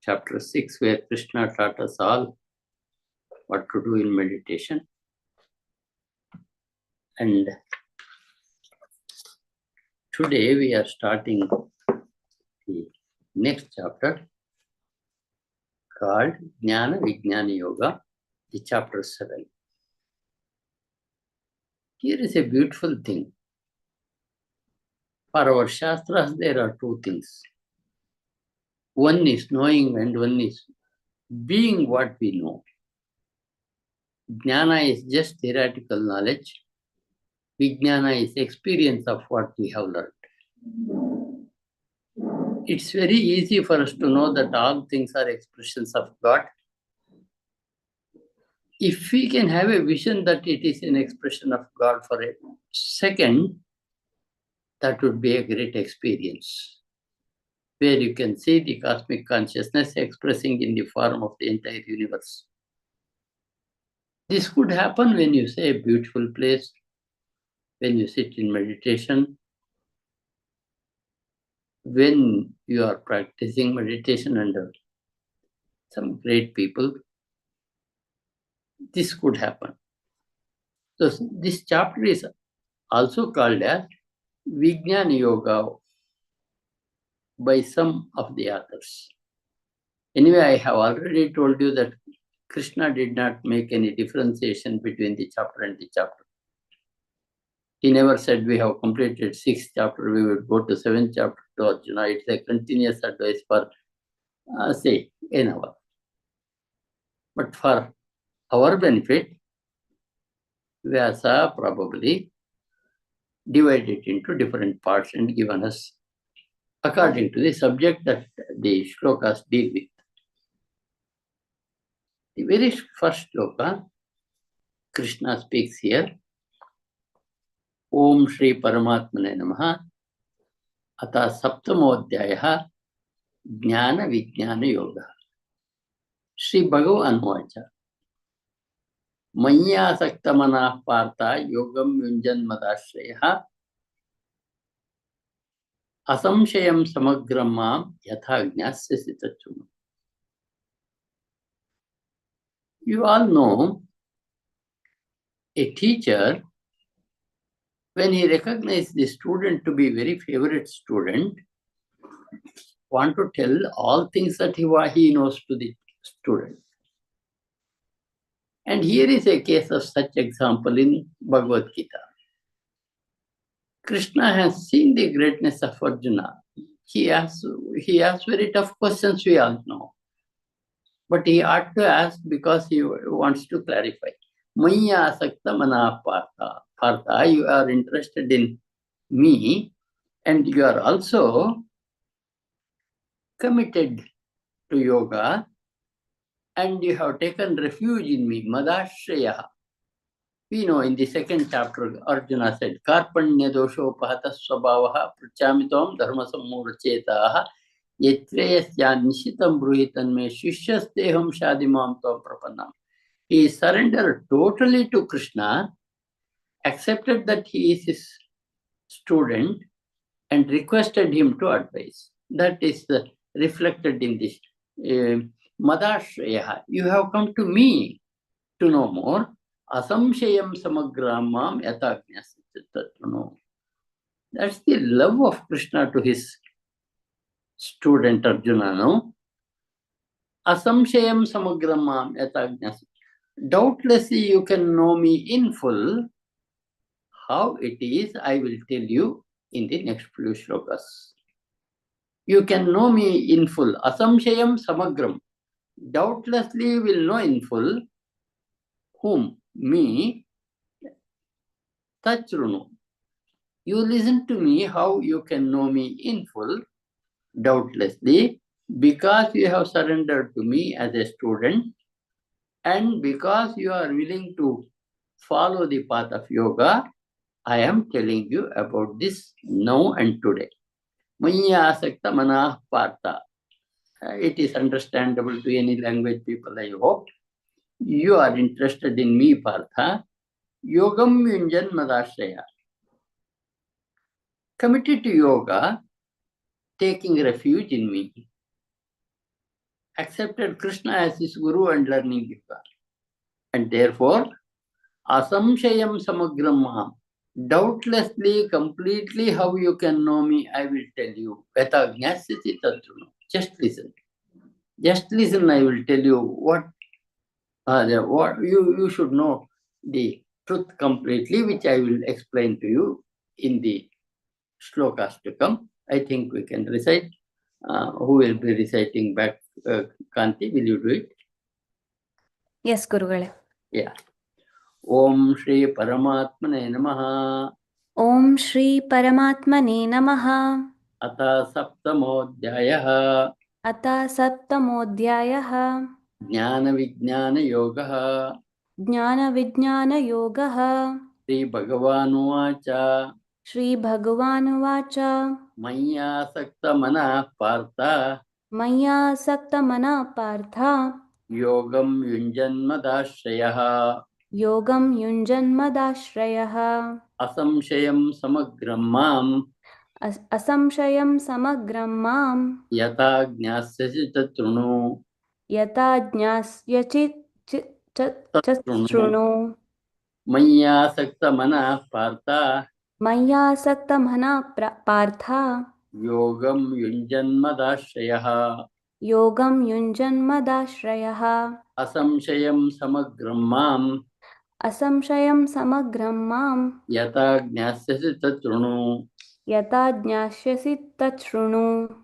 chapter 6, where Krishna taught us all what to do in meditation. And today we are starting the next chapter called Jnana Vijnana Yoga, the chapter 7. Here is a beautiful thing. For our Shastras, there are two things. One is knowing and one is being what we know. Jnana is just theoretical knowledge. Vijnana is experience of what we have learned. It's very easy for us to know that all things are expressions of God. If we can have a vision that it is an expression of God for a second, that would be a great experience, where you can see the cosmic consciousness expressing in the form of the entire universe. This could happen when you say a beautiful place, when you sit in meditation, when you are practicing meditation under some great people. This could happen. So this chapter is also called as Vijnana Yoga by some of the authors. Anyway, I have already told you that Krishna did not make any differentiation between the chapter and the chapter. He never said we have completed 6th chapter, we would go to 7th chapter to Arjuna. It's a continuous advice for, say, an hour. But for our benefit, Vyasa probably divided into different parts and given us according to the subject that the shlokas deal with. The very first shloka, Krishna speaks here, Om Shri Paramatmane Namaha, Ata Saptamodhyaya, Jnana Vijnana Yoga. Shri Bhagavan Vacha. Manya Saktamana Partha Yogam Yunjan Madashreha Asamshayam Samagramam Yatha Gnasya Sitachuma. You all know a teacher, when he recognizes the student to be very favorite student, want to tell all things that he knows to the student. And here is a case of such example in Bhagavad Gita. Krishna has seen the greatness of Arjuna. He asks very tough questions, we all know. But he ought to ask because he wants to clarify. Maya Asakta Mana Partha. Partha, you are interested in me and you are also committed to yoga and you have taken refuge in me. Madashraya. We know in the 2nd chapter, Arjuna said, Karpanya dosho pahata swabhavaha prachamitam dharma sammurchetaha yetreyasya nishitam bruhitan me shishyasteham shadimam tam prapannam. He surrendered totally to Krishna, accepted that he is his student and requested him to advise. That is reflected in this. Madashraya, you have come to me to know more. Asamshayam samagramam yatagnyasya. That's the love of Krishna to his student Arjuna, no? Asamshayam samagramam yatagnyasya. Doubtlessly you can know me in full. How it is, I will tell you in the next few shlokas. You can know me in full. Asamshayam samagram. Doubtlessly you will know in full. Whom? Me. Tachrunu. You listen to me how you can know me in full. Doubtlessly, because you have surrendered to me as a student and because you are willing to follow the path of yoga, I am telling you about this now and today. Maya Asakta Manah Partha. It is understandable to any language people, I hope. You are interested in me, Partha. Yogam Yunjan Madashraya. Committed to yoga, taking refuge in me. accepted Krishna as his guru and learning yoga. And therefore, asamshayam samagram maham. Doubtlessly, completely how you can know me, I will tell you. Yata jnasyasi tatrunu. Just listen. Just listen, I will tell you what you should know the truth completely, which I will explain to you in the shlokas to come. I think we can recite. Who will be reciting back? Kanti, will you do it? Yes, Gurugale. Yeah. Om Shri Paramatmane Namaha. Om Shri Paramatmane Namaha. Ata Saptamodhyayah. Ata Saptamodhyayah. Jnana Vijnana Yogaha. Jnana Vijnana Yogaha. Shri Bhagavanuvacha. Shri Bhagavanuvacha. Maya Sakta Mana Partha. Maya Saktamana Partha. Yogam Yunjanmadashrayah. Yogam Yunjanmadashrayah. Asamshayam Samagram Mam. Asamshayam Samagram Mam. Yata Jnasyasi Tatrunu. Yata Jnasyachit Chatrunu. Maya Sakta Mana Partha. Maya Saktamana Partha. Yogam Yunjanmadashrayah. Yogam Yunjanmadashrayah. Asamshayam Samagram Mam. Asamshayam Samagram Mam. Yata Jnasyasi Tatrunu. Yata Jnashyasi Tatrunu.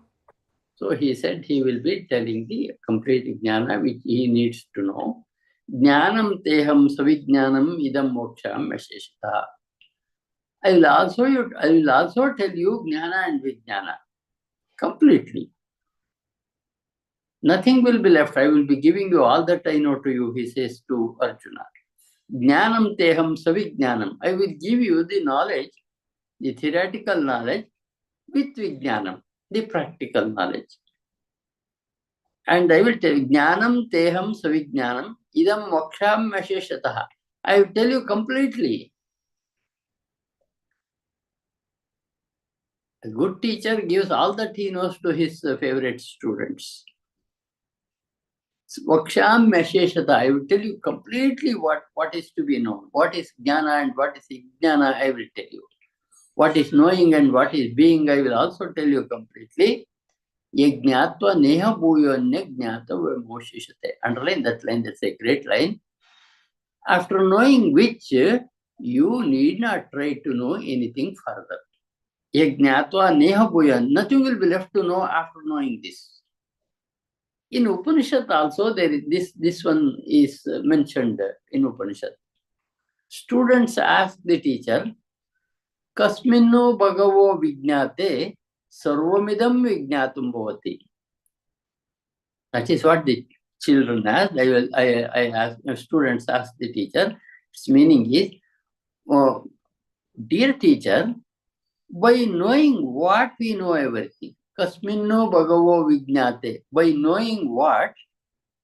So he said he will be telling the complete jnana which he needs to know. Jnanam teham savijnanam idam moksham asheshita. I will also tell you jnana and vijnana completely. Nothing will be left. I will be giving you all that I know to you, he says to Arjuna. Jnanam teham savijnanam. I will give you the knowledge, the theoretical knowledge with vijnanam, the practical knowledge. And I will tell you, Jnanam Teham Savijnanam Idam Moksham Asheshataha. I will tell you completely. A good teacher gives all that he knows to his favorite students. Moksham Asheshataha. I will tell you completely what is to be known. What is Jnana and what is Vijnana, I will tell you. What is knowing and what is being, I will also tell you completely. Yajnatva neha bhuyo nyajnata vimoshishate. Underline that line, that's a great line. After knowing which, you need not try to know anything further. Yajnatva neha bhuya. Nothing will be left to know after knowing this. In Upanishad also, there is this one is mentioned in Upanishad. Students ask the teacher, Kasminno bhagavo vijnate sarvamidam vijnatum bhavati. That is what the children ask. I ask, students ask the teacher. Its meaning is, oh, dear teacher, by knowing what we know everything, kasminno bhagavo vijnate, by knowing what,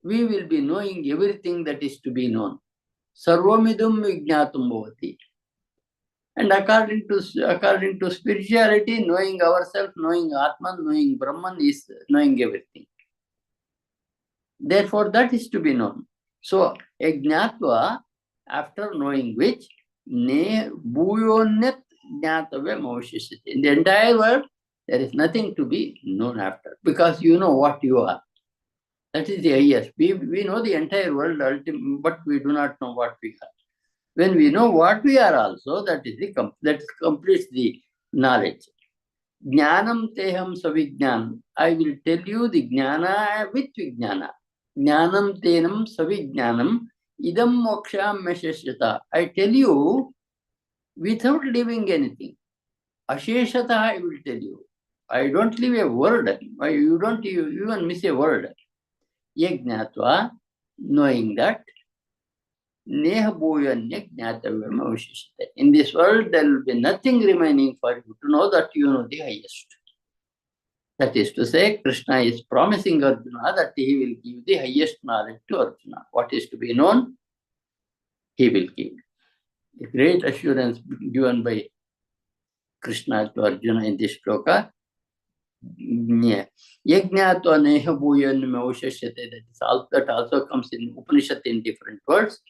we will be knowing everything that is to be known. Sarvamidam vijnatum bhavati. And according to spirituality, knowing ourselves, knowing Atman, knowing Brahman is knowing everything. Therefore, that is to be known. So, ajnatva, after knowing which, ne bhuyonyat jnatavya mavashishite. In the entire world, there is nothing to be known after, because you know what you are. That is the highest. We know the entire world, but we do not know what we are. When we know what we are also, that completes the knowledge. Jnanam teham savijnanam. I will tell you the jnana with vijnana. Jnanam tenam savijnanam idam moksham mesheshyata. I tell you without leaving anything. Asheshata, I will tell you. I don't leave a word. You don't even miss a word. Yajnatva, knowing that, neha bhuyanya jnatavyam avashishite. In this world, there will be nothing remaining for you to know that you know the highest. That is to say, Krishna is promising Arjuna that he will give the highest knowledge to Arjuna. What is to be known, he will give. A great assurance given by Krishna to Arjuna in this shloka. Yajnatva neha bhuyan maushashyate. That also comes in Upanishad in different words.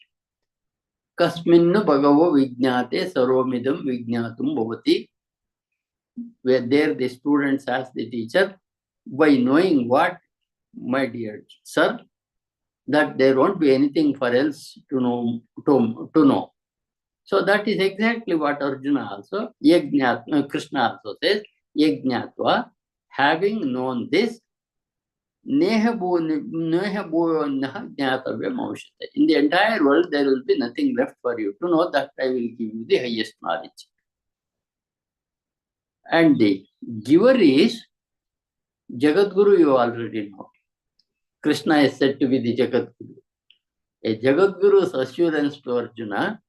Kasminnu bhagavo vijnate sarvamidam vijnatum bhavati. Where there the students ask the teacher, by knowing what, my dear sir, that there won't be anything for else to know. To know. So that is exactly what Arjuna also, Krishna also says, Yajnatva, having known this, Neha bhuvanah jnatavyam avashyate. In the entire world, there will be nothing left for you to know that I will give you the highest knowledge. And the giver is Jagadguru, you already know. Krishna is said to be the Jagadguru. A Jagadguru's assurance to Arjuna,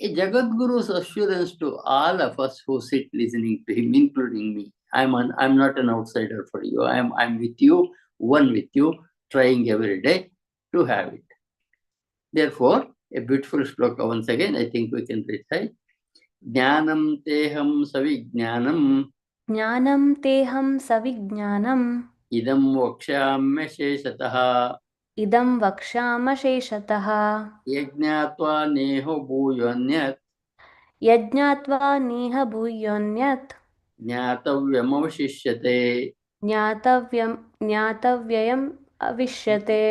a Jagadguru's assurance to all of us who sit listening to him, including me. I'm not an outsider for you. I'm with you, one with you, trying every day to have it. Therefore, a beautiful shloka once again, I think we can recite. Jnanam teham savijnanam ज्ञानं तेहं सविज्ञानम् idam vakshamya sheshataha इदं वक्ष्यामशेषतः yajnatva neho bhuyanyat यज्ञात्वा नेह भूयोऽन्यत् ज्ञातव्यमवशिष्यते ज्ञातव्ययम् अविष्यते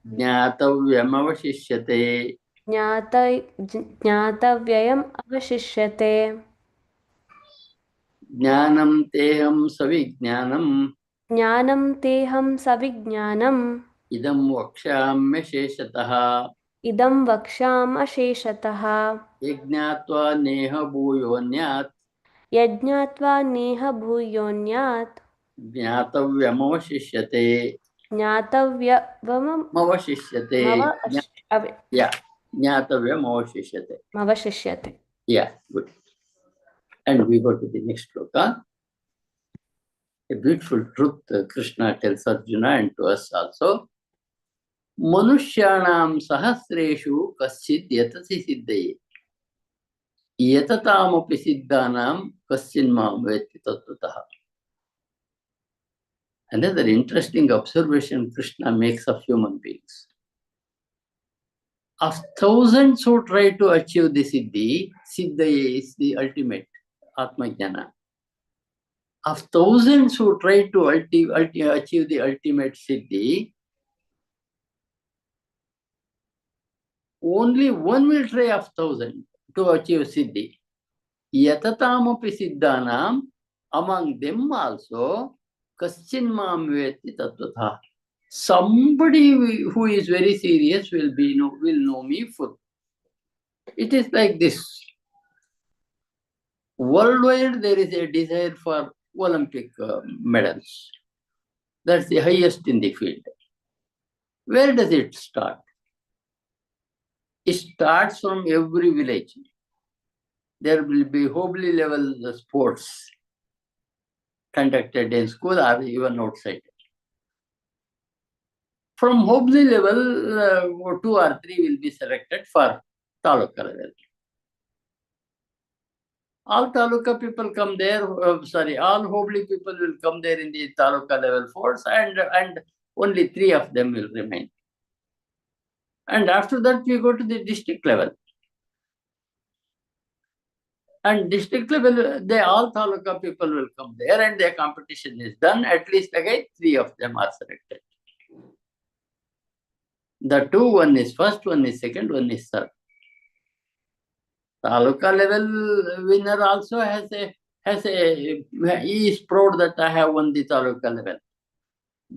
ज्ञातव्यमवशिष्यते ज्ञातव्ययम् अवशिष्यते ज्ञानं तेहं सविज्ञानम् ज्ञानं तेहं सविज्ञानम् इदं वक्ष्याम्य शेषतः इदं वक्ष्यामशेषतः यज्ञात्वा नेह भूयोऽन्यात् यज्ञात्वा नेह भूयोऽन्यात् ज्ञातव्यमवशिष्यते ज्ञातव्यमवशिष्यते ज्ञातव्यमवशिष्यते. Yeah, good. And we go to the next shloka. A beautiful truth Krishna tells Arjuna and to us also. Manushyanam sahasreshu kaschid yatasi siddhaye. Yatataamapi siddhanam kaschin maam vetti tattvataha. Another interesting observation Krishna makes of human beings. Of thousands who try to achieve the siddhi, siddhaya is the ultimate, Atma Jnana. Of thousands who try to achieve the ultimate siddhi, only one will try of thousand to achieve siddhi. Yatataamapi siddhanam, among them also, kaschin maam vetti tattvataha. Somebody who is very serious will know me full. It is like this. Worldwide, there is a desire for Olympic medals. That's the highest in the field. Where does it start? It starts from every village. There will be Hobli level sports conducted in school or even outside. From Hobli level, 2 or 3 will be selected for Taluka level. All Taluka people come there, all Hobli people will come there in the Taluka level force, and only 3 of them will remain. And after that, we go to the district level. And district level, all Taluka people will come there, and their competition is done. At least again, 3 of them are selected. The 2, one is first, one is second, one is third. Taluka level winner also he is proud that I have won the Taluka level.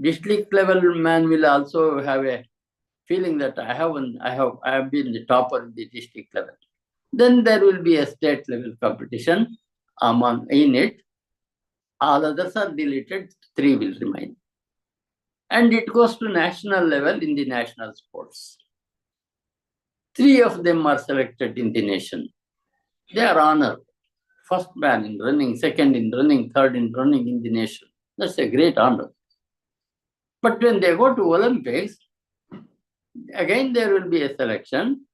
District level man will also have a feeling that I have been the topper in the district level. Then there will be a state level competition in it. All others are deleted, 3 will remain. And it goes to national level in the national sports. 3 of them are selected in the nation. They are honored. First man in running, second in running, third in running in the nation. That's a great honor. But when they go to Olympics, again there will be a selection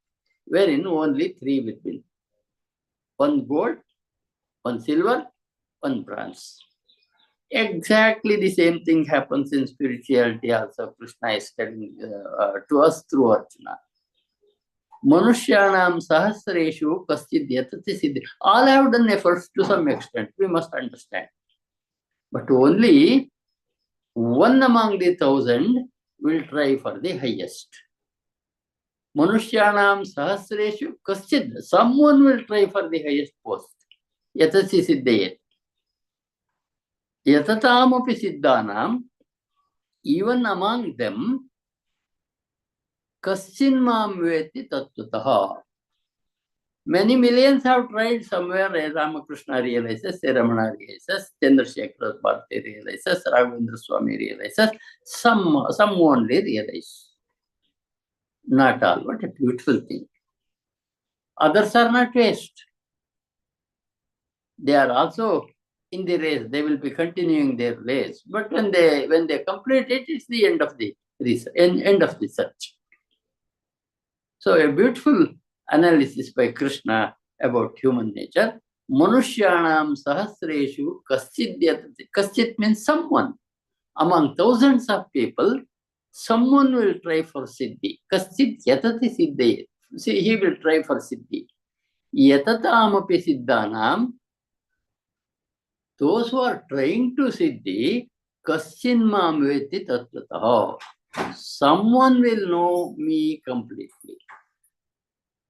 wherein only 3 will win. 1 gold, 1 silver, 1 bronze. Exactly the same thing happens in spirituality also. Krishna is telling to us through Arjuna. Manushyanam sahasreshu kaschid yatati siddhi. All have done efforts to some extent, we must understand. But only one among the 1,000 will try for the highest. Manushyanam sahasreshu kaschid. Someone will try for the highest post. Yatati siddhayet. Yatataamapi siddhanam. Even among them, kaschin mam veti tattvataha. Many millions have tried somewhere. Ramakrishna realizes, Ramana realizes, Chandrasekhar Bharati realizes, Raghavendra Swami realizes, some only realize. Not all. What a beautiful thing. Others are not waste. They are also in the race. They will be continuing their race. But when they complete it, it's the end of the research, end of the search. So a beautiful analysis by Krishna about human nature. Manushyanam sahasreshu kaschid yatati. Kaschid means someone. Among thousands of people, someone will try for siddhi. Kaschid yatati siddhi. See, he will try for siddhi. Yatataamapi siddhanam. Those who are trying to siddhi, kaschin mam veti tattvataha. Someone will know me completely.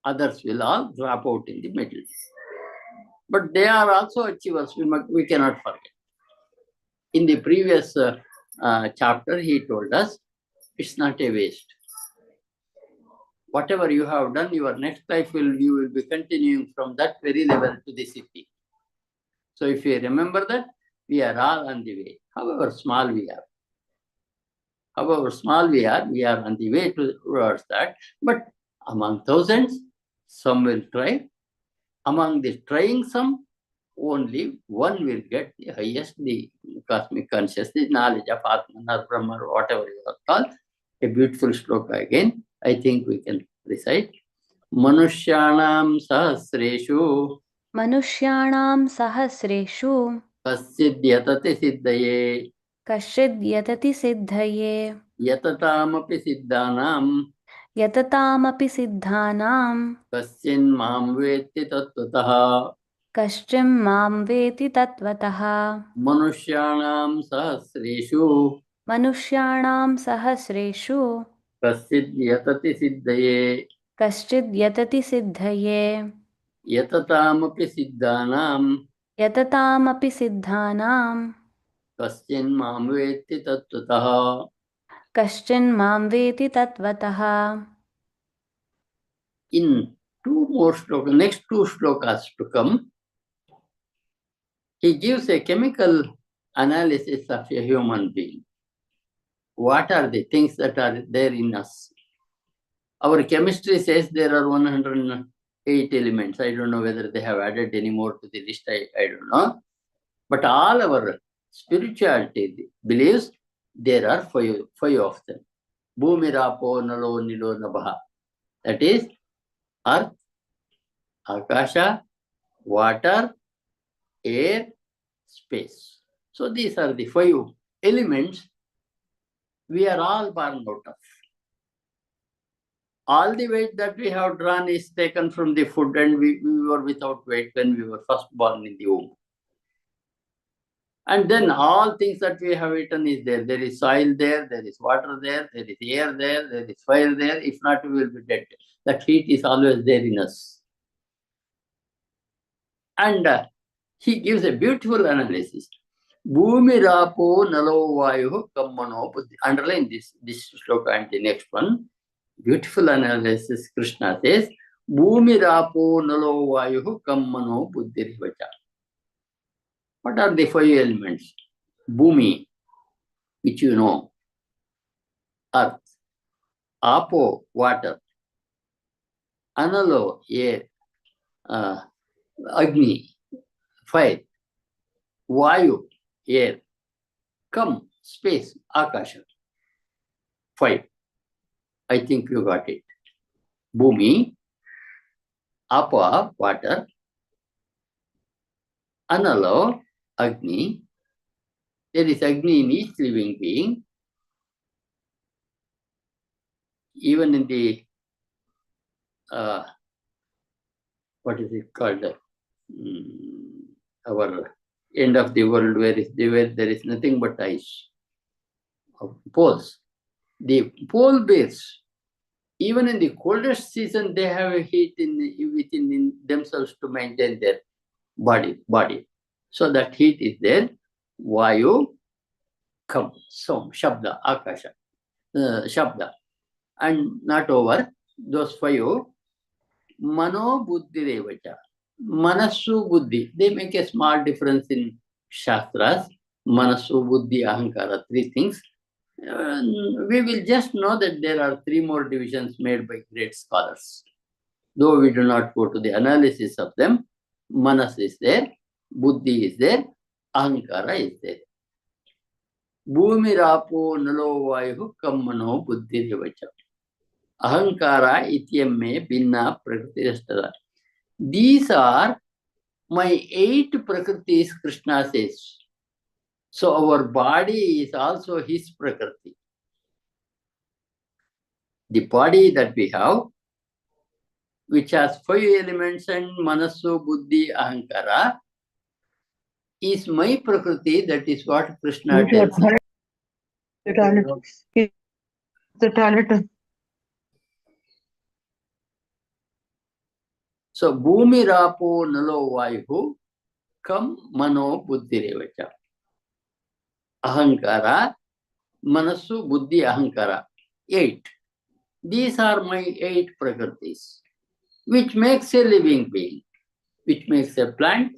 Others will all drop out in the middle. But they are also achievers, we cannot forget. In the previous chapter, he told us, it's not a waste. Whatever you have done, your next life you will be continuing from that very level to the city. So if you remember that, we are all on the way, however small we are. We are on the way towards that. But among thousands, some will try. Among the trying some, only one will get the highest, the cosmic consciousness, knowledge of Atman or Brahma or whatever you are called. A beautiful shloka again. I think we can recite. Manushyanam sahasreshu. Manushyanam sahasreshu. Kaschid yatati siddhaye. Kashid yatati siddhaye. Yatataamapi siddhanam. Yatataamapi siddhanam. Kaschin mam veti tattvataha. Kaschim mam veti tattvataha. Manushyanam sahasreshu. Manushyanam sahasreshu. Kaschid yatati siddhaye. Kaschid yatati siddhaye. Yatataamapi siddhanam. Yatataamapi siddhanam. Kaschin mam veti tattvataha. Kaschin mam veti tattvataha. In two more shlokas, next two shlokas to come, he gives a chemical analysis of a human being. What are the things that are there in us? Our chemistry says there are 108 elements. I don't know whether they have added any more to the list. I don't know. But all our spirituality believes there are five of them. Bhumi, Rapo, Nalo, Nilo, Nabha. That is earth, akasha, water, air, space. So these are the five elements we are all born out of. All the weight that we have drawn is taken from the food, and we were without weight when we were first born in the womb. And then all things that we have eaten is there. There is soil there is water there is air there is fire there. If not, we will be dead. That heat is always there in us. And he gives a beautiful analysis. Bhumi, Rapo, Nalo, Vayu, Kammano. Underline this shloka and the next one. Beautiful analysis. Krishna says, Bhumi, Rapo, Nalo, Vayu, Kammano, Buddhirivacha. What are the five elements? Bhumi, which you know. Earth. Apo, water. Analo, air. Agni, fire. Vayu, air. Kam, space, akasha. 5. I think you got it. Bhumi, Apa, water. Analo, Agni. There is Agni in each living being. Even in the, what is it called? Our end of the world, where there is nothing but ice of poles. The pole bears, even in the coldest season, they have a heat within themselves to maintain their body. So that heat is there. Vayu, Kam, Som, Shabda, Akasha, Shabda. And not over, those five, Mano Buddhi Revacha. Manasu Buddhi. They make a small difference in Shastras. Manasu Buddhi Ahankara, three things. We will just know that there are three more divisions made by great scholars. Though we do not go to the analysis of them, Manas is there, Buddhi is there, Ahankara is there. Bhumi Rapo Nalo Vayu Kammano Buddhi Revacha. Ahankara Ityame Binna Prakriti. These are my 8 Prakritis, Krishna says. So our body is also his Prakriti. The body that we have, which has 5 elements and Manasu, Buddhi, Ahankara, is my Prakriti. That is what Krishna tells. The toilet. So, Bhumi Rapo Nalo Vayu Kam Mano Buddhi Revacha. Ahankara, Manasu, Buddhi, Ahankara. 8. These are my 8 Prakritis, which makes a living being, which makes a plant,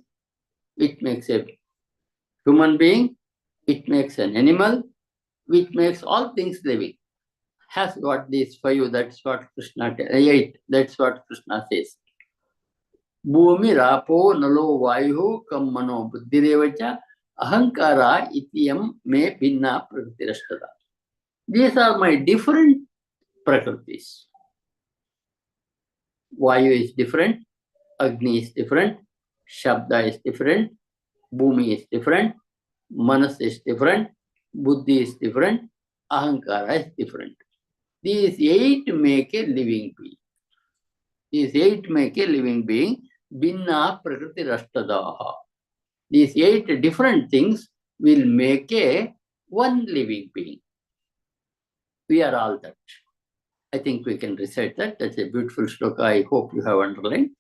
which makes a human being, which makes an animal, which makes all things living. Has got these 5, that's what Krishna 8, that's what Krishna says. Bhumi, Rapo, Nalo, Vayu, Kam, Mano, Buddhi, Revacha, Ahankara, Ityam, Me, Binna, Prakritirashtada. These are my different Prakritis. Vayu is different, Agni is different, Shabda is different, Bhumi is different, Manas is different, Buddhi is different, Ahankara is different. These 8 make a living being. These 8 make a living being. Binna Prakriti Rashtadaha. These 8 different things will make a one living being. We are all that. I think we can recite that. That's a beautiful shloka. I hope you have underlined.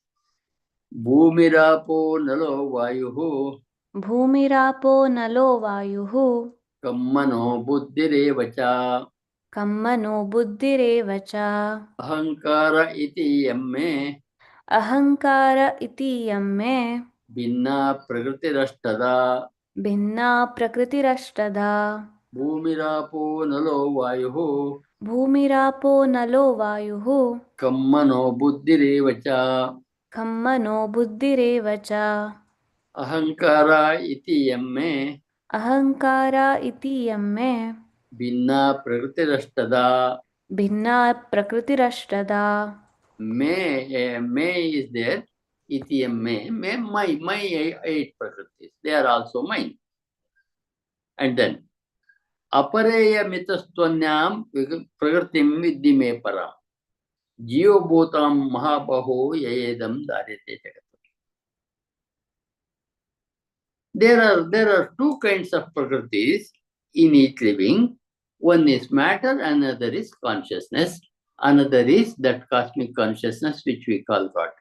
Bhumirapo nalo vayuhu. Bhumirapo nalo vayuhu. Kammano buddhirevacha. Kammano buddhirevacha. Ahankara iti yamme. Ahankara iti yamme. Binna prakritirashtada. Binna prakritirashtada. Bhumirapo nalo vayuhu. Bhumirapo nalo vayuhu. Kammano buddhirevacha. Kammano buddhirevacha. Ahankara iti yamme. Ahankara iti yamme. Binna prakritirashtada. Binna prakritirashtada. May is there. Iti may my 8 prakritis. They are also mine. And then apareya mitastvanyam prakritim vidhi me para. Jiyo bhutam mahabaho yayedam darete jagat. There are 2 kinds of prakritis in each living. One is matter, another is consciousness, another is that cosmic consciousness which we call God.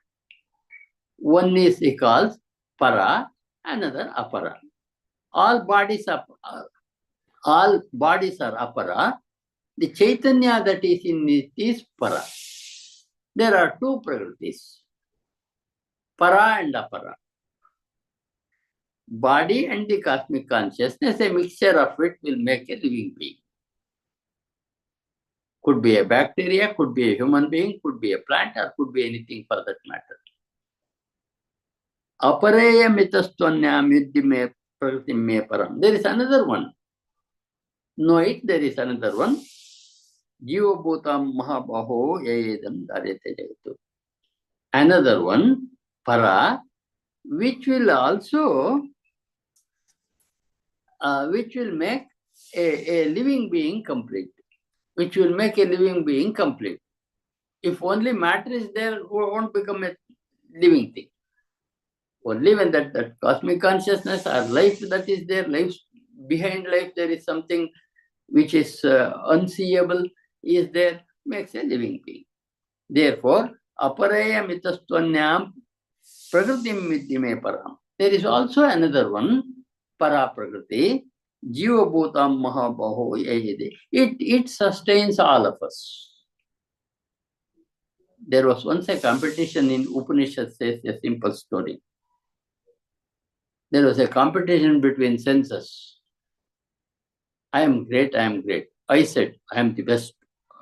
One is he calls para, another apara. All bodies are apara. The Chaitanya that is in it is para. There are 2 prakritis, para and apara. Body and the cosmic consciousness, a mixture of it will make a living being. Could be a bacteria, could be a human being, could be a plant, or could be anything for that matter. Apareya mitastvanyam yuddhi me prakriti me param. There is another one. No, there is another one. Jiva bhutam mahabaho yayedam darete jagatu. Another one, para, which will also which will make a living being complete. Which will make a living being complete. If only matter is there, it won't become a living thing. Only when that cosmic consciousness or life that is there, life behind life, there is something which is unseeable, is there, makes a living being. Therefore, aparaya mitastvanyam prakritim vidyame param. There is also another one, para prakriti, jiva bhutam mahabaho yayade. It sustains all of us. There was once a competition in Upanishad, says a simple story. There was a competition between senses. I am great, I am great. I said, I am the best,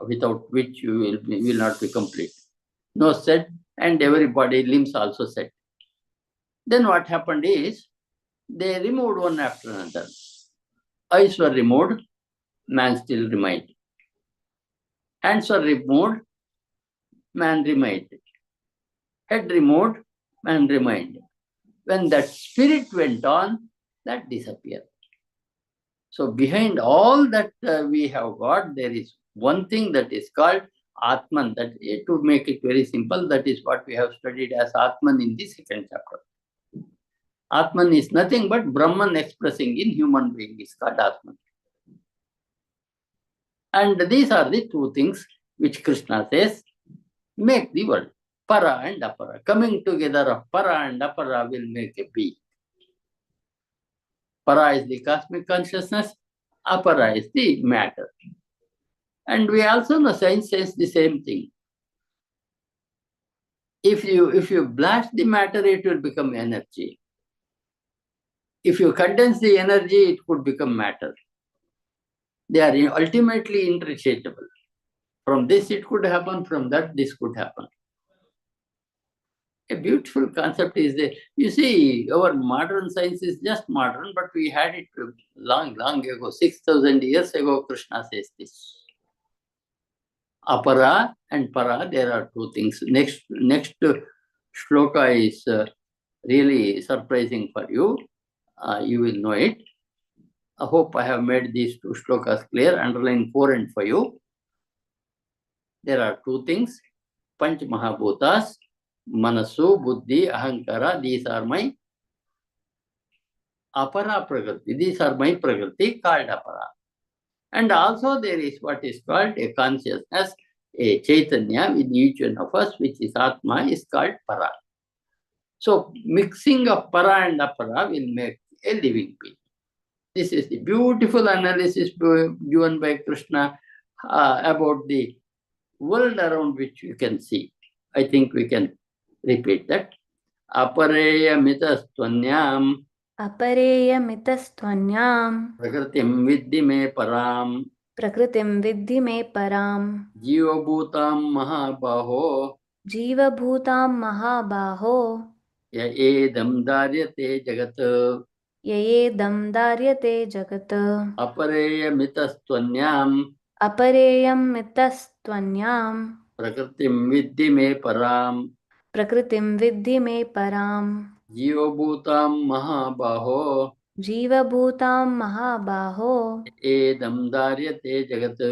without which you will not be complete. Nose said, and everybody, limbs also said. Then what happened is, they removed one after another. Eyes were removed, man still remained. Hands were removed, man remained. Head removed, man remained. When that spirit went on, that disappeared. So behind all that we have got, there is one thing that is called Atman. That, to make it very simple, that is what we have studied as Atman in the second chapter. Atman is nothing but Brahman expressing in human being is called Atman. And these are the two things which Krishna says make the world. Para and Apara. Coming together of Para and Apara will make a being. Para is the cosmic consciousness, Apara is the matter. And we also know science says the same thing. If you blast the matter, it will become energy. If you condense the energy, it could become matter. They are ultimately interchangeable. From this it could happen, from that this could happen. A beautiful concept is there. You see, our modern science is just modern, but we had it long, long ago, 6,000 years ago, Krishna says this. Apara and para, there are two things. Next shloka is really surprising for you. You will know it. I hope I have made these two shlokas clear. Underline 4 and 5. There are two things. Panch Mahabhutas, Manasu, Buddhi, Ahankara. These are my Apara Prakriti. These are my Prakriti called Apara. And also there is what is called a consciousness, a Chaitanya in each one of us, which is Atma, is called Para. So mixing of Para and Apara will make a living being. This is the beautiful analysis given by Krishna about the world around which you can see. I think we can repeat that. Apareya mitastvanyam अपरेयमितस्त्वन्याम् prakritim viddhi me param प्रकृतिं विद्धि मे पराम् जीवभूतां महाबाहो जीवभूतां महाबाहो य एदं धार्यते जगत् ययेदं धार्यते जगत् अपरेयमितस्त्वन्यां अपरेयमितस्त्वन्याम् प्रकृतिं विद्धि मे परां प्रकृतिं विद्धि मे पराम् जीवभूतां महाबाहो जीवभूतां महाबाहो एदं धार्यते जगत्.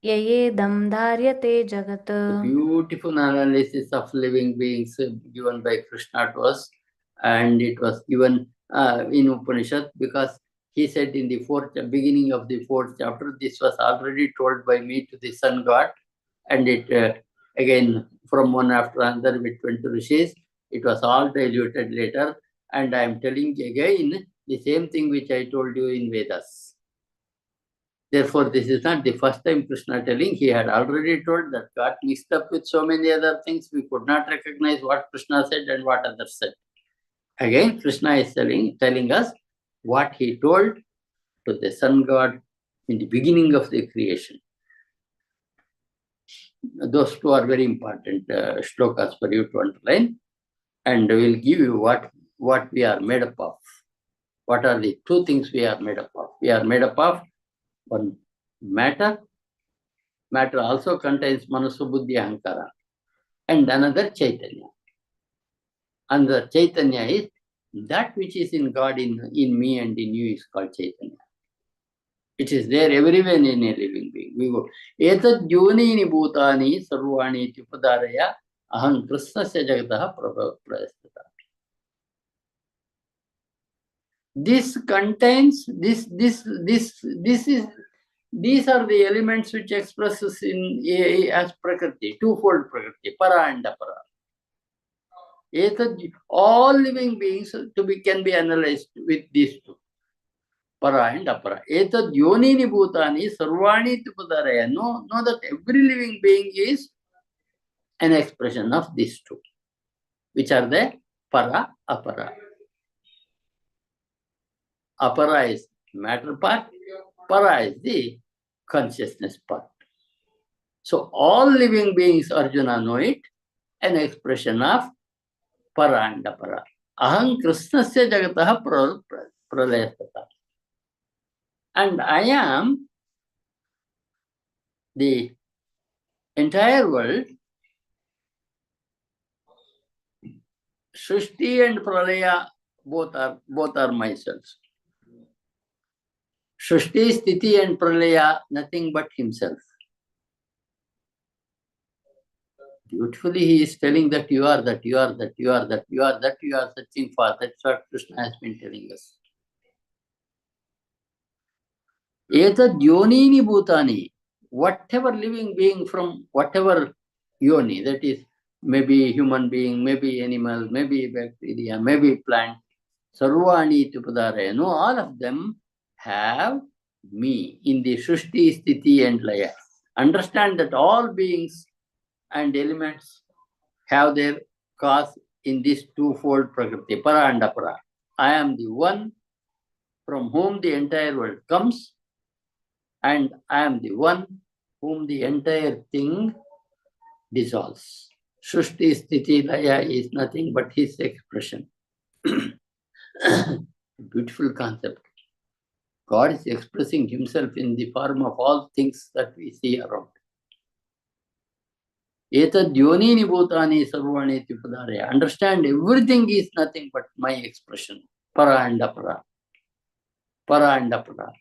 ययेदं धार्यते जगत्. The beautiful analysis of living beings given by Krishna to us, and it was given in Upanishad, because he said in the beginning of the 4th chapter, this was already told by me to the sun god, and it again from one after another with 20 rishis, it was all diluted later, and I am telling again the same thing which I told you in Vedas. Therefore, this is not the first time Krishna telling. He had already told that got mixed up with so many other things. We could not recognize what Krishna said and what others said. Again, Krishna is telling us what he told to the sun god in the beginning of the creation. Those two are very important shlokas for you to underline, and will give you what we are made up of. What are the two things we are made up of? We are made up of one matter. Matter also contains Manasu, Buddhi, Ahankara, and another Chaitanya. Another Chaitanya is That which is in God, in me and in you, is called Chaitanya. It is there everywhere in a living being. We go, Etad yonini bhutani sarvani tyupadaraya aham krishnasya jagataha prastata. This contains, these are the elements which expresses as Prakriti, twofold Prakriti, para and apara. All living beings can be analyzed with these two, para and apara. Etad yonini bhutani sarvani tyupadaraya. Know that every living being is an expression of these two, which are the para, apara. Apara is matter part, para is the consciousness part. So all living beings, Arjuna, know it, an expression of para and apara. Aham krishnasya jagataha pralayastata. And I am the entire world. Srishti and pralaya both are myself. Srishti, Sthiti and pralaya, nothing but himself. Beautifully, he is telling that you are that, you are that, you are that, you are that, you are searching for. That's what Krishna has been telling us. Etad yonini bhutani. Whatever living being from whatever yoni, that is, maybe human being, maybe animal, maybe bacteria, maybe plant, sarvani tupadare. No, all of them have me in the Srishti, Sthiti and Laya. Understand that all beings and elements have their cause in this twofold Prakriti, para and apara. I am the one from whom the entire world comes, and I am the one whom the entire thing dissolves. Srishti, Sthiti, Laya is nothing but his expression. Beautiful concept. God is expressing himself in the form of all things that we see around. Etad yonini bhutani sarvani tyupadaraya. Understand, everything is nothing but my expression. Para and apara. Para and apara.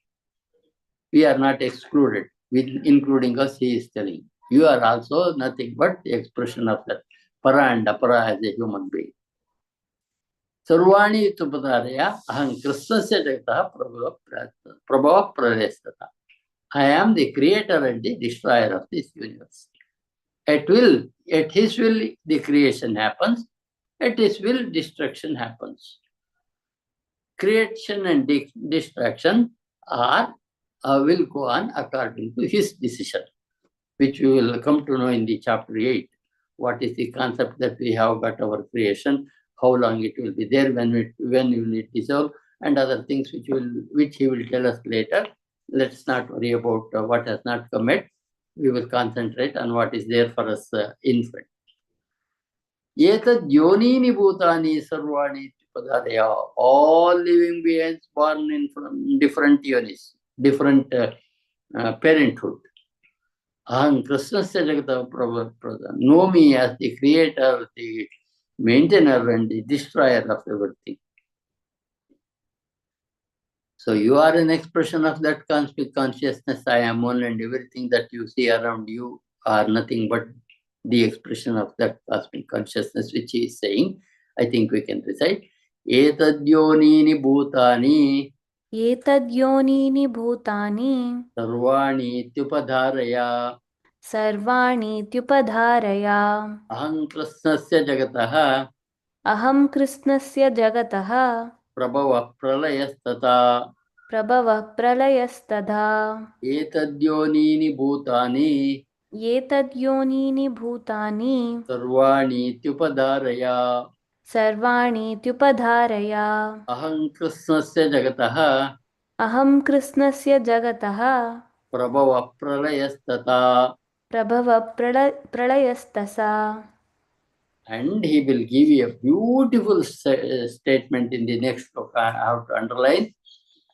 We are not excluded. Including us, he is telling. You are also nothing but the expression of that. Para and apara as a human being. Sarvani tyupadaraya aham krishnasya jagataha prabhava pralestata. I am the creator and the destroyer of this universe. At his will, the creation happens. At his will, destruction happens. Creation and destruction will go on according to his decision, which we will come to know in the chapter 8. What is the concept that we have got our creation, how long it will be there, when will it dissolve, and other things which he will tell us later. Let's not worry about what has not come yet. We will concentrate on what is there for us in front. Etad yonini bhutani sarvani padaraya. All living beings born in from different yonis, different parenthood. Aham krishnasya jagata prabha. Know me as the creator, the maintainer and the destroyer of everything. So you are an expression of that cosmic consciousness. I am one, and everything that you see around you are nothing but the expression of that cosmic consciousness, which he is saying. I think we can recite. Etad yonini bhutani Etad yonini bhutani sarvani tyupadharaya sarvani tyupadharaya. aham krishnasya jagataha Aham krishnasya jagataha prabhava pralayastata. prabhava pralayastadha. Etad yonini bhutani Etad yonini bhutani sarvani tyupadharaya sarvani tyupadharaya. aham krishnasya jagataha Aham krishnasya jagataha prabhava pralayastata. prabhava pralayastasa. And he will give you a beautiful statement in the next book. I have to underline.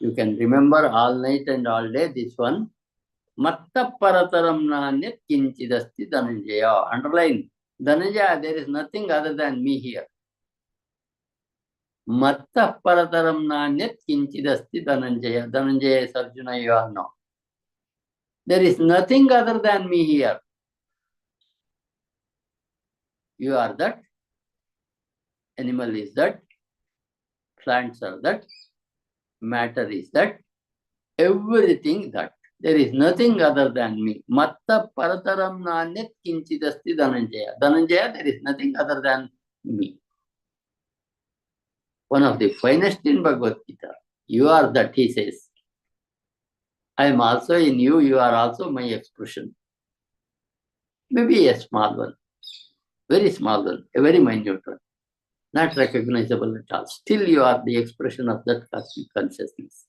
You can remember all night and all day this one. Matta parataram nanyat kinchidasti Dhananjaya. Underline. Dhananjaya, there is nothing other than me here. Matta parataram nanyat kinchidasti Dhananjaya. Dhananjaya is Arjuna, you all know. There is nothing other than me here. You are that, animal is that, plants are that, matter is that, everything that. There is nothing other than me. Matta parataram nanyat kinchidasti Dhananjaya. Dhananjaya, there is nothing other than me. One of the finest in Bhagavad Gita. You are that, he says. I am also in you, you are also my expression. Maybe a small one, very small one, a very minute one, not recognizable at all. Still, you are the expression of that cosmic consciousness.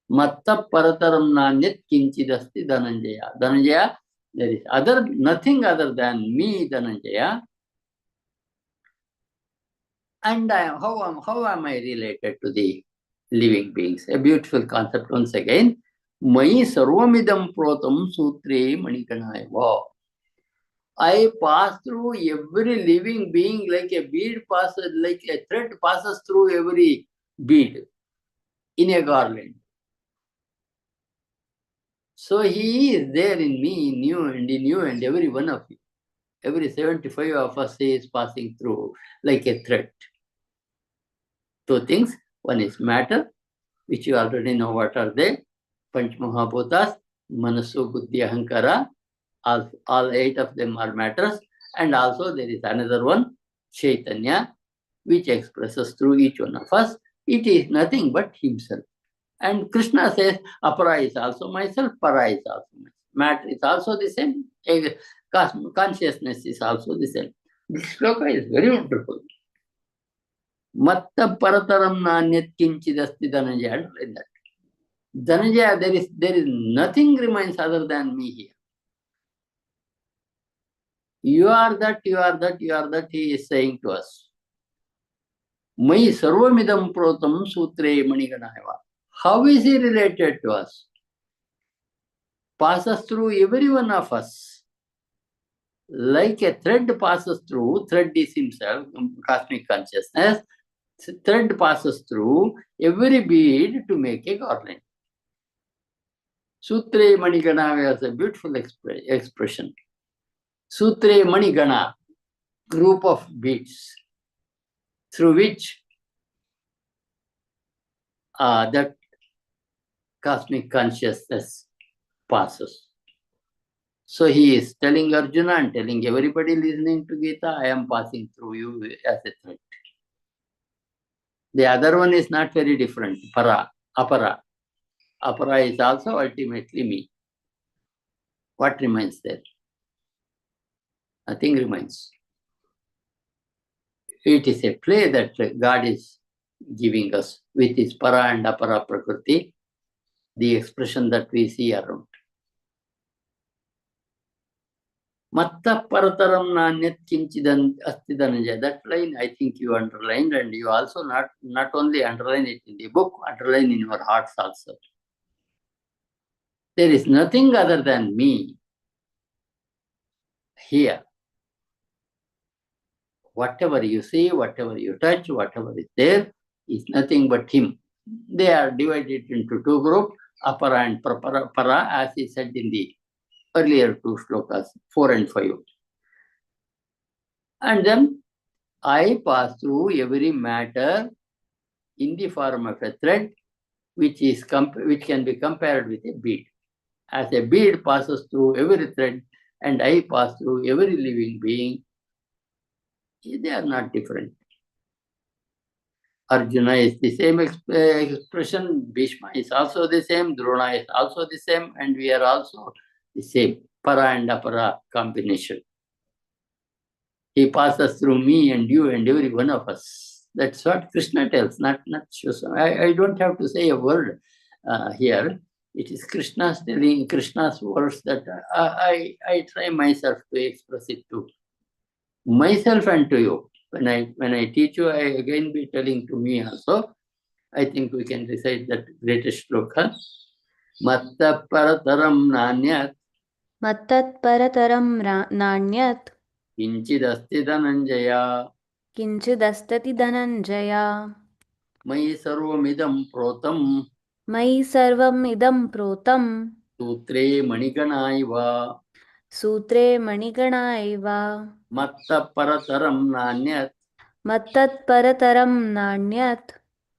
Matta parataram nanyat kinchidasti Dhananjaya. Dhananjaya, there is nothing other than me, Dhananjaya. And how am I related to the living beings? A beautiful concept once again. Mai sarvamidam protam sutre manikanaya. I pass through every living being like a bead passes, like a thread passes through every bead in a garland. So he is there in me, in you, and every one of you. Every 75 of us is passing through like a thread. Two things. One is matter, which you already know what are they. Panch Mahabhutas, Manasu, Buddhi, Ahankara. All 8 of them are matters. And also there is another one, Chaitanya, which expresses through each one of us. It is nothing but himself. And Krishna says, Apara is also myself, Para is also myself. Matter is also the same. Consciousness is also the same. This shloka is very wonderful. Matta parataram nanyat kinchidasti Dhananjaya. Underline that. Dhananjaya, there is nothing remains other than me here. You are that, you are that, you are that, he is saying to us. Mai sarvamidam protam sutre maniganaya. How is he related to us? Passes through every one of us. Like a thread passes through, thread is himself, cosmic consciousness. Thread passes through every bead to make a garland. Sutre Manigana is a beautiful expression. Sutre Manigana, group of beads, through which that cosmic consciousness passes. So he is telling Arjuna and telling everybody listening to Gita, I am passing through you as a thread. The other one is not very different, Para, Apara. Apara is also ultimately me. What remains there? Nothing remains. It is a play that God is giving us with his Para and Apara Prakriti, the expression that we see around. Matta parataram nanyat kinchidan asti Dhananjaya. That line I think you underlined, and you also not only underline it in the book, underline in your hearts also. There is nothing other than me here. Whatever you see, whatever you touch, whatever is there is nothing but him. They are divided into two groups, Apara and Para, as he said in the earlier two shlokas, 4 and 5. And then I pass through every matter in the form of a thread, which can be compared with a bead. As a bead passes through every thread, and I pass through every living being, they are not different. Arjuna is the same expression, Bhishma is also the same, Drona is also the same, and we are also the same, Para and Apara combination. He passes through me and you and every one of us. That's what Krishna tells, not Shloka. I don't have to say a word here. It is Krishna's telling, Krishna's words that I try myself to express it to myself and to you. When I teach you, I again be telling to me also. I think we can recite that greatest shloka. Matta parataram nanyat Mattat parataram nanyat kinchidasti Dhananjaya. kinchidastati Dhananjaya. Mayi sarvamidam protam मयि सर्वम् इदं प्रोतं sutre manigana iva सूत्रे मणिगणा इव matta parataram nanyat मत्तत्परतरं नान्यत्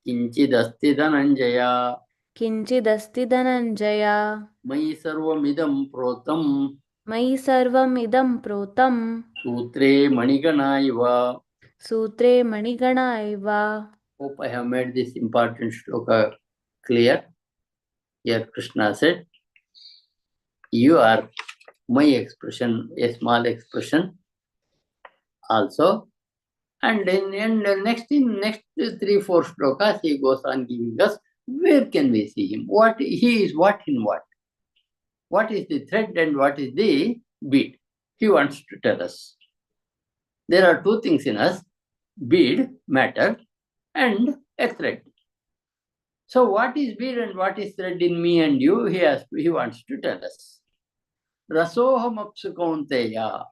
kinchidasti dhananjaya. किञ्चिदस्ति Dhananjay Mayi sarvamidam protam मयि सर्वम् इदं प्रोतं sutre manigana iva. सूत्रे मणिगणा इव Hope I have made this important shloka clear. Here Krishna said, you are my expression, a small expression also. And in the next 3-4 shlokas, he goes on giving us where can we see him? What he is, what in what? What is the thread and what is the bead? He wants to tell us. There are two things in us, bead, matter, and a thread. So what is bead and what is thread in me and you? He wants to tell us. Rasoham apsu kaunteya.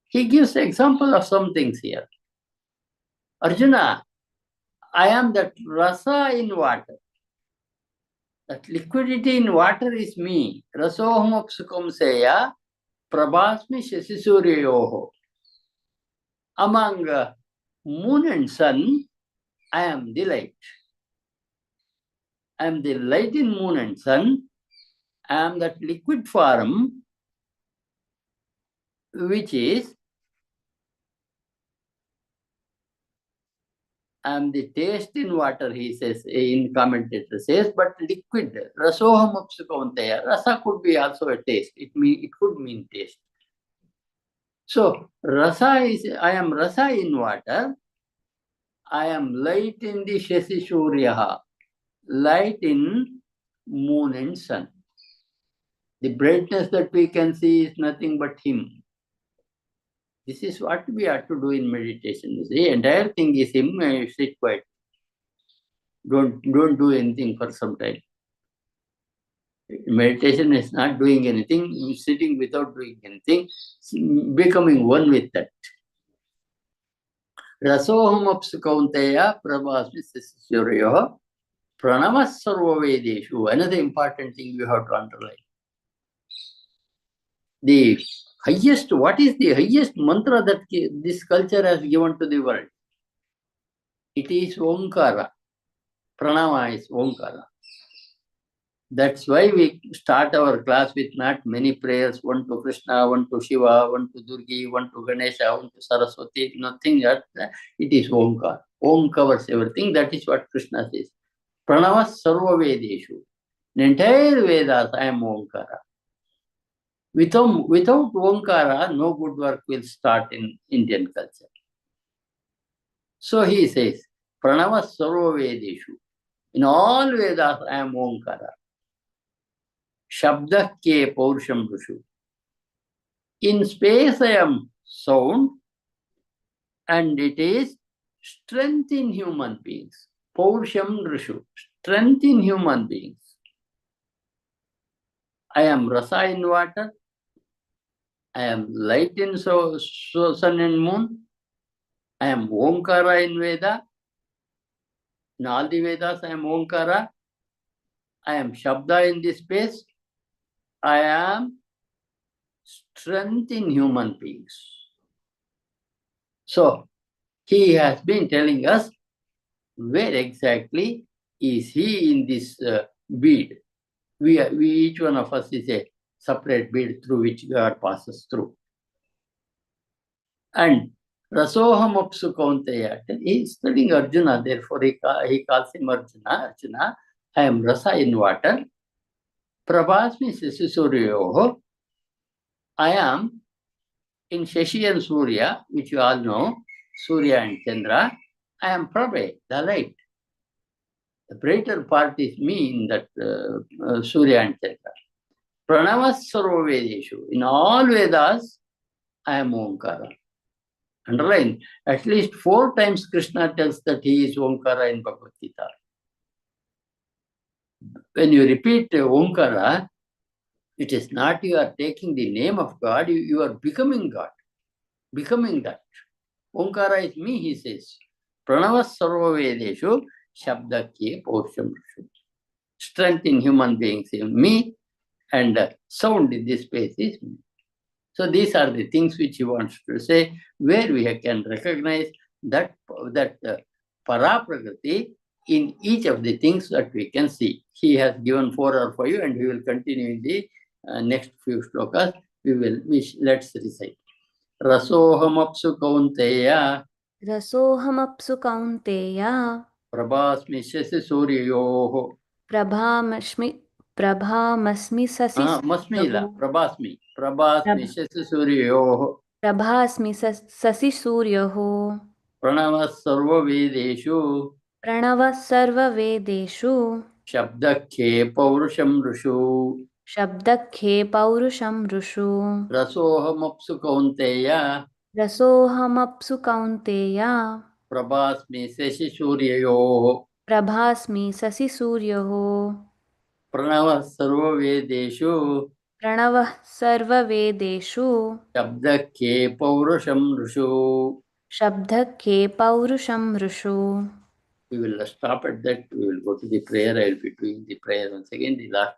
He gives example of some things here. Arjuna, I am that rasa in water. That liquidity in water is me. Rasoham apsu kaunteya prabhasmi shasisuryoho. Among moon and sun, I am the light. I am the light in moon and sun. I am that liquid form which is, I am the taste in water, he says, in commentator says, but liquid. Rasoham apsu kaunteya. Rasa could be also a taste. It could mean taste. So, rasa is, I am rasa in water. I am light in the Shasi Suryaha. Light in moon and sun. The brightness that we can see is nothing but him. This is what we have to do in meditation. You see, entire thing is him. Sit quiet. Don't do anything for some time. Meditation is not doing anything, sitting without doing anything, becoming one with that. Rasoham apsu kaunteya prabhasmi sasyasuryoha pranamas sarva vedeshu. Another important thing you have to underline. The highest, what is the highest mantra that this culture has given to the world? It is Omkara. Pranama is Omkara. That's why we start our class with not many prayers, one to Krishna, one to Shiva, one to Durgi, one to Ganesha, one to Saraswati, nothing that it is Omkar. Om covers everything. That is what Krishna says. Pranava sarva vedeshu. In entire Vedas, I am Omkara. Without Omkara, no good work will start in Indian culture. So he says, Pranava sarva vedeshu. In all Vedas, I am Omkara. Shabda ke Paurusham Rushu. In space, I am sound, and it is strength in human beings. Paurusham Rushu. Strength in human beings. I am rasa in water. I am light in sun and moon. I am Omkara in Veda. In all the Vedas, I am Omkara. I am Shabda in this space. I am strength in human beings. So, he has been telling us where exactly is he in this bead. We each one of us is a separate bead through which God passes through. And Rasoham apsu kaunteya. He is studying Arjuna, therefore he calls him Arjuna. Arjuna, I am rasa in water. Prabhasmi sasisuryoho. I am in Shashi and Surya, which you all know, Surya and Chandra. I am Prabhe, the light. The brighter part is me in that Surya and Chandra. Pranavas sarva vedeshu. In all Vedas, I am Omkara. Underline, at least 4 times Krishna tells that he is Omkara in Bhagavad Gita. When you repeat Omkara, it is not you are taking the name of God, you are becoming God. Becoming that. Omkara is me, he says. Pranava Sarvavedeshu Shabdakye Paurusham Rishu. Strength in human beings in me, and sound in this space is me. So these are the things which he wants to say, where we can recognize that Paraprakriti in each of the things that we can see. He has given 4 or 5, and we will continue in the next few shlokas. Let's recite. Rasohamapsu kaunteya रसोऽहमप्सु Kaunteya prabhasmi shasi suryoho. प्रभामस्मि Shashi Masmila, prabhasmi shasi suryoho. प्रभास्मि शशिसूर्योः Pranava sarva vedeshu प्रणवः सर्ववेदेषु शब्दखे पौरुषं Rishu. शब्दखे पौरुषं Rishu रसोऽहमप्सु Kaunteya रसोऽहमप्सु Kaunteya प्रभास्मि शशिसूर्ययोः. प्रभास्मि शशिसूर्योः प्रणवः सर्ववेदेषु प्रणवः सर्ववेदेषु शब्दखे पौरुषं Rishu. शब्दखे पौरुषं Rishu. We will stop at that. We will go to the prayer. I will be doing the prayer once again. The last